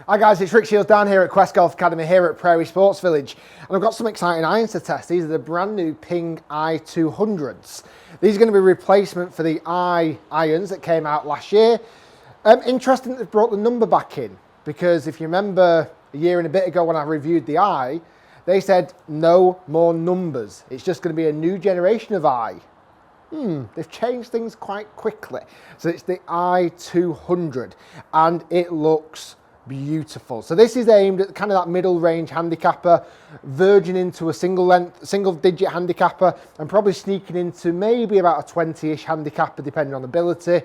Hi guys, it's Rick Shiels down here at Quest Golf Academy here at Prairie Sports Village, and I've got some exciting irons to test. These are the brand new Ping i200s. These are going to be a replacement for the irons that came out last year. Interesting that they've brought the number back in, because if you remember a year and a bit ago when I reviewed the i, they said no more numbers. It's just going to be a new generation of i. They've changed things quite quickly. So it's the i200 and it looks beautiful. So this is aimed at kind of that middle range handicapper, verging into a single digit handicapper, and probably sneaking into maybe about a 20-ish handicapper depending on ability.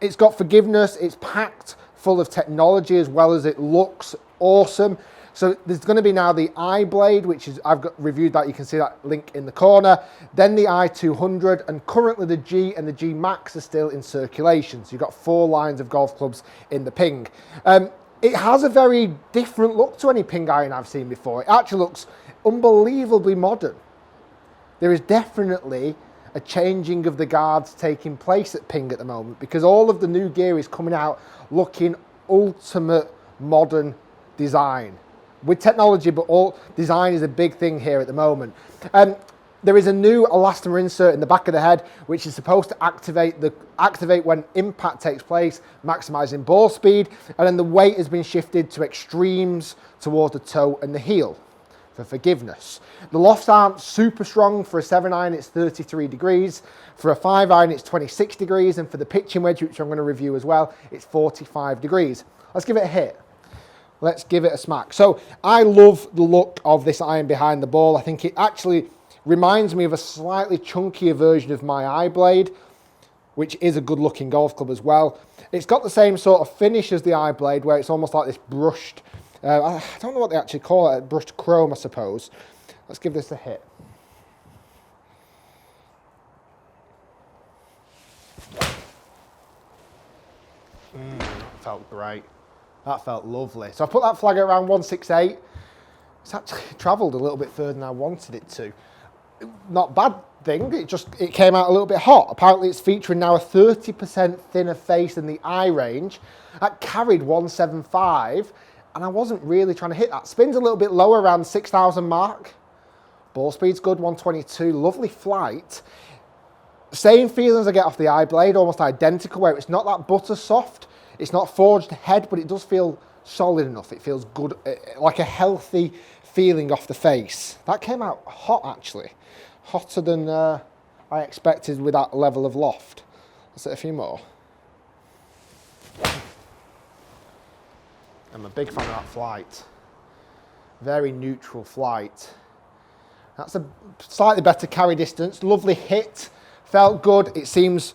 It's got forgiveness, it's packed full of technology as well as it looks awesome. So there's going to be now the i-blade, which is, I've got reviewed that, you can see that link in the corner. Then the i200, and currently the G and the G Max are still in circulation. So you've got 4 lines of golf clubs in the Ping. It has a very different look to any Ping iron I've seen before. It actually looks unbelievably modern. There is definitely a changing of the guards taking place at Ping at the moment, because all of the new gear is coming out looking ultimate modern design. With technology, but all design is a big thing here at the moment. There is a new elastomer insert in the back of the head, which is supposed to activate when impact takes place, maximizing ball speed, and then the weight has been shifted to extremes towards the toe and the heel for forgiveness. The lofts aren't super strong. For a 7-iron, it's 33 degrees. For a 5-iron, it's 26 degrees, and for the pitching wedge, which I'm going to review as well, it's 45 degrees. Let's give it a hit. Let's give it a smack. So I love the look of this iron behind the ball. I think it actually reminds me of a slightly chunkier version of my i-blade, which is a good looking golf club as well. It's got the same sort of finish as the i-blade, where it's almost like this brushed, I don't know what they actually call it, brushed chrome, I suppose. Let's give this a hit. Felt great. That felt lovely. So I put that flag at around 168. It's actually travelled a little bit further than I wanted it to. Not bad thing, it came out a little bit hot. Apparently it's featuring now a 30% thinner face than the I range. That carried 175, and I wasn't really trying to hit that. Spin's a little bit lower, around the 6,000 mark. Ball speed's good, 122, lovely flight. Same feelings I get off the i-blade, almost identical, where it's not that butter soft. It's not forged head, but it does feel solid enough. It feels good, like a healthy feeling off the face. That came out hot, actually. Hotter than I expected with that level of loft. Let's hit a few more. I'm a big fan of that flight. Very neutral flight. That's a slightly better carry distance. Lovely hit. Felt good. It seems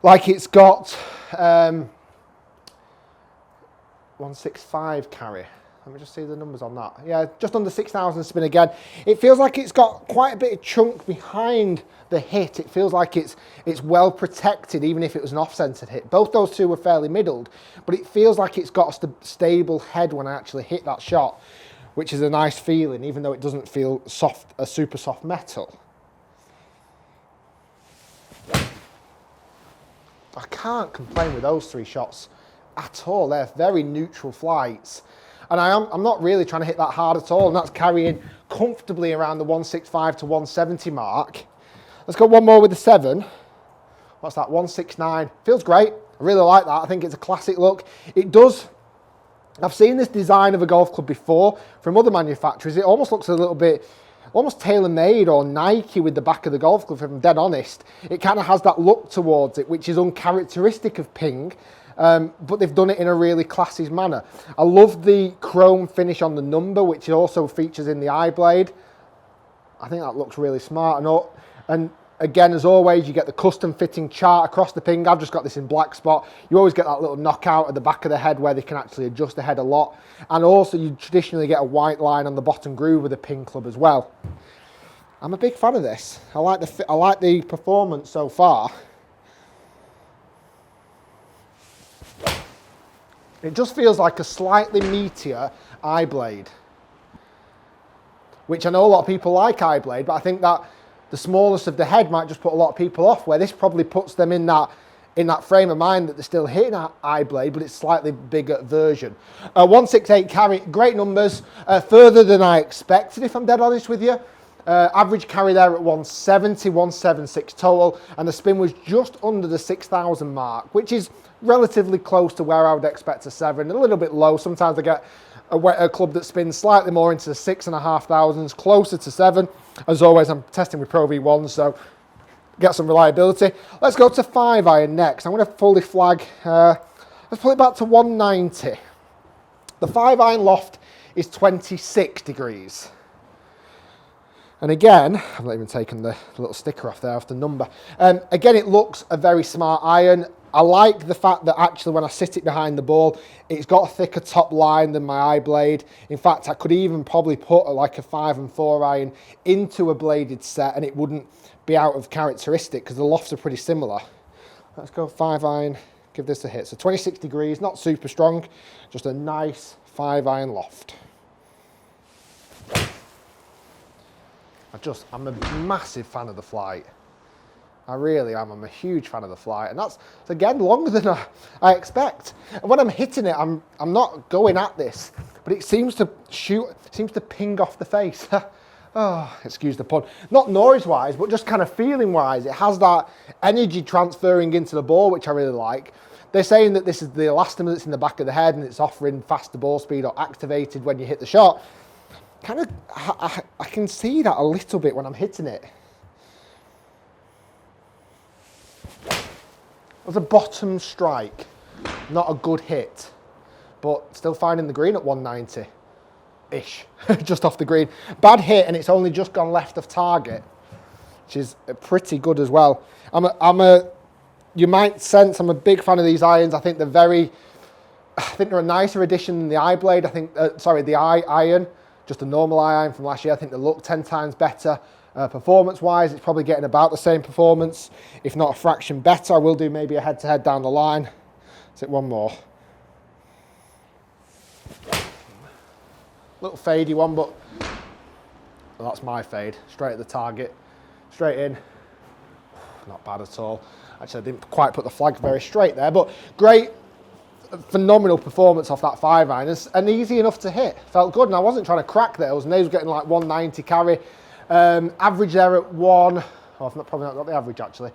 like it's got 165 carry. Let me just see the numbers on that. Yeah, just under 6,000 spin again. It feels like it's got quite a bit of chunk behind the hit. It feels like it's well protected, even if it was an off-centered hit. Both those two were fairly middled, but it feels like it's got a stable head when I actually hit that shot, which is a nice feeling, even though it doesn't feel soft, a super soft metal. I can't complain with those 3 shots at all. They're very neutral flights, and I'm not really trying to hit that hard at all, and that's carrying comfortably around the 165 to 170 mark. Let's go one more with the 7. What's that? 169. Feels great. I really like that. I think it's a classic look. It does. I've seen this design of a golf club before from other manufacturers. It almost looks a little bit almost tailor-made or Nike with the back of the golf club, if I'm dead honest. It kind of has that look towards it, which is uncharacteristic of Ping. But they've done it in a really classy manner. I love the chrome finish on the number, which also features in the i-blade. I think that looks really smart. And again, as always, you get the custom fitting chart across the Ping. I've just got this in black spot. You always get that little knockout at the back of the head where they can actually adjust the head a lot. And also you traditionally get a white line on the bottom groove with a Ping club as well. I'm a big fan of this. I like the performance so far. It just feels like a slightly meatier i-blade, which I know a lot of people like i-blade, but I think that the smallness of the head might just put a lot of people off, where this probably puts them in that in that frame of mind that they're still hitting an I-blade, but it's slightly bigger version. 168 carry, great numbers, further than I expected, if I'm dead honest with you. Average carry there at 170, 176 total, and the spin was just under the 6,000 mark, which is relatively close to where I would expect a 7, a little bit low. Sometimes I get a club that spins slightly more into the 6,500s, closer to 7. As always, I'm testing with Pro V1, so get some reliability. Let's go to 5-iron next. I'm going to fully flag, let's pull it back to 190. The 5-iron loft is 26 degrees. And again, I've not even taken the little sticker off there, off the number. Again, it looks a very smart iron. I like the fact that actually when I sit it behind the ball, it's got a thicker top line than my I-blade. In fact, I could even probably put like a 5 and 4 iron into a bladed set and it wouldn't be out of characteristic because the lofts are pretty similar. Let's go 5-iron, give this a hit. So 26 degrees, not super strong, just a nice 5-iron loft. I'm a massive fan of the flight. I really am. I'm a huge fan of the flight, and that's again longer than I expect. And when I'm hitting it, I'm not going at this, but it seems to ping off the face. Oh, excuse the pun. Not noise-wise, but just kind of feeling-wise. It has that energy transferring into the ball, which I really like. They're saying that this is the elastomer that's in the back of the head, and it's offering faster ball speed or activated when you hit the shot. Kind of, I can see that a little bit when I'm hitting it. It was a bottom strike, not a good hit, but still finding the green at 190-ish, just off the green. Bad hit, and it's only just gone left of target, which is pretty good as well. You might sense I'm a big fan of these irons. I think they're a nicer addition than the I-blade. The I-iron. Just a normal iron from last year. I think they look 10 times better. Performance-wise, it's probably getting about the same performance, if not a fraction better. I will do maybe a head-to-head down the line. Let's hit one more. Little fadey one, but well, that's my fade. Straight at the target, straight in. Not bad at all. Actually, I didn't quite put the flag very straight there, but great. Phenomenal performance off that 5-iron and easy enough to hit. Felt good, and I wasn't trying to crack those, and they was getting like 190 carry. Average there at probably not got the average actually.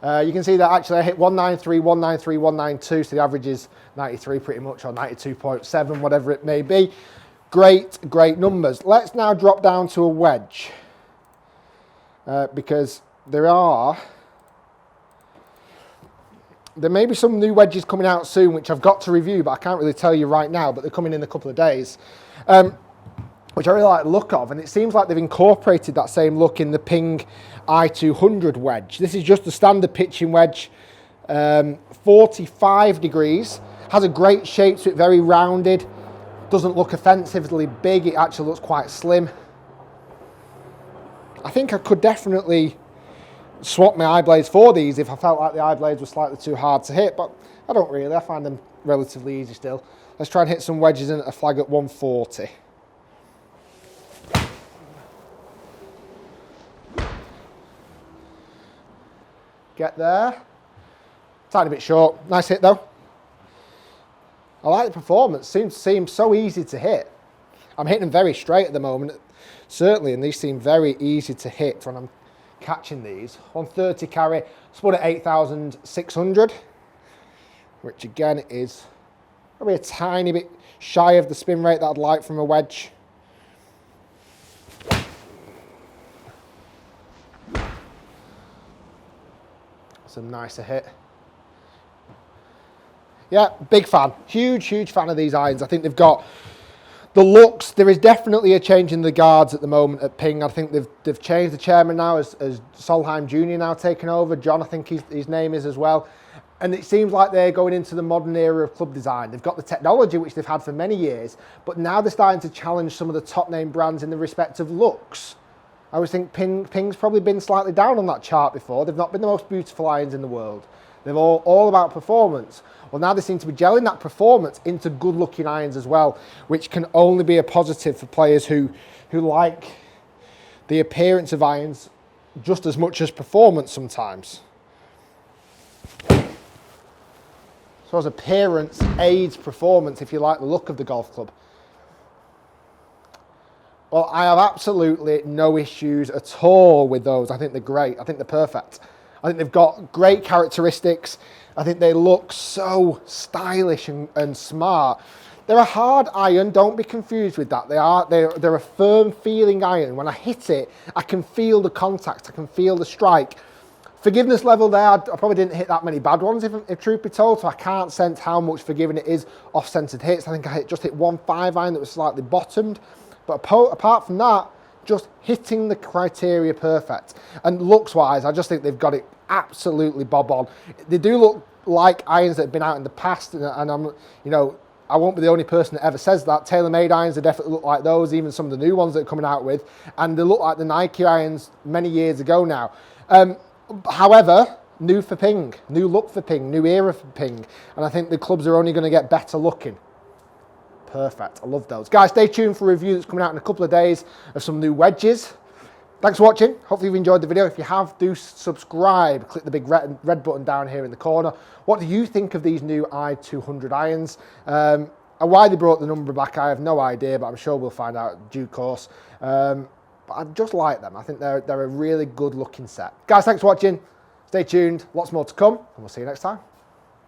You can see that actually I hit 193, 193, 192, so the average is 93 pretty much, or 92.7, whatever it may be. Great numbers. Let's now drop down to a wedge, because there may be some new wedges coming out soon, which I've got to review, but I can't really tell you right now, but they're coming in a couple of days, which I really like the look of, and it seems like they've incorporated that same look in the Ping i200 wedge. This is just a standard pitching wedge, 45 degrees, has a great shape to it, very rounded, doesn't look offensively big, it actually looks quite slim. I think I could definitely swap my I-blades for these if I felt like the I-blades were slightly too hard to hit, but I don't really. I find them relatively easy still. Let's try and hit some wedges in at a flag at 140. Get there. Tiny bit short. Nice hit though. I like the performance. Seems so easy to hit. I'm hitting them very straight at the moment, certainly, and these seem very easy to hit when I'm catching these. 130 carry, spun at 8,600, which again is probably a tiny bit shy of the spin rate that I'd like from a wedge. That's a nicer hit. Yeah, big fan. Huge fan of these irons. I think they've got the looks. There is definitely a change in the guards at the moment at Ping. I think they've changed the chairman now as Solheim Jr. now taken over. John, I think his name is as well. And it seems like they're going into the modern era of club design. They've got the technology, which they've had for many years, but now they're starting to challenge some of the top name brands in the respect of looks. I always think Ping's probably been slightly down on that chart before. They've not been the most beautiful irons in the world. They're all about performance. Well, now they seem to be gelling that performance into good-looking irons as well, which can only be a positive for players who like the appearance of irons just as much as performance sometimes. So as appearance aids performance, if you like the look of the golf club. Well, I have absolutely no issues at all with those. I think they're great. I think they're perfect. I think they've got great characteristics. I think they look so stylish and smart. They're a hard iron, don't be confused with that. They're a firm feeling iron. When I hit it, I can feel the contact, I can feel the strike. Forgiveness level there, I probably didn't hit that many bad ones, if truth be told, so I can't sense how much forgiving it is off-centered hits. I think I just hit one 5-iron that was slightly bottomed. But apart from that, just hitting the criteria perfect. And looks-wise, I just think they've got it absolutely bob on. They do look like irons that have been out in the past, and I'm, you know, I won't be the only person that ever says that. TaylorMade irons, they definitely look like those, even some of the new ones that are coming out with, and they look like the Nike irons many years ago now. However, new for Ping, new look for Ping, new era for Ping, and I think the clubs are only going to get better looking. Perfect, I love those. Guys, stay tuned for a review that's coming out in a couple of days of some new wedges. Thanks for watching. Hopefully you've enjoyed the video. If you have, do subscribe. Click the big red button down here in the corner. What do you think of these new i200 irons? And why they brought the number back, I have no idea, but I'm sure we'll find out in due course. But I just like them. I think they're a really good looking set. Guys, thanks for watching. Stay tuned. Lots more to come, and we'll see you next time.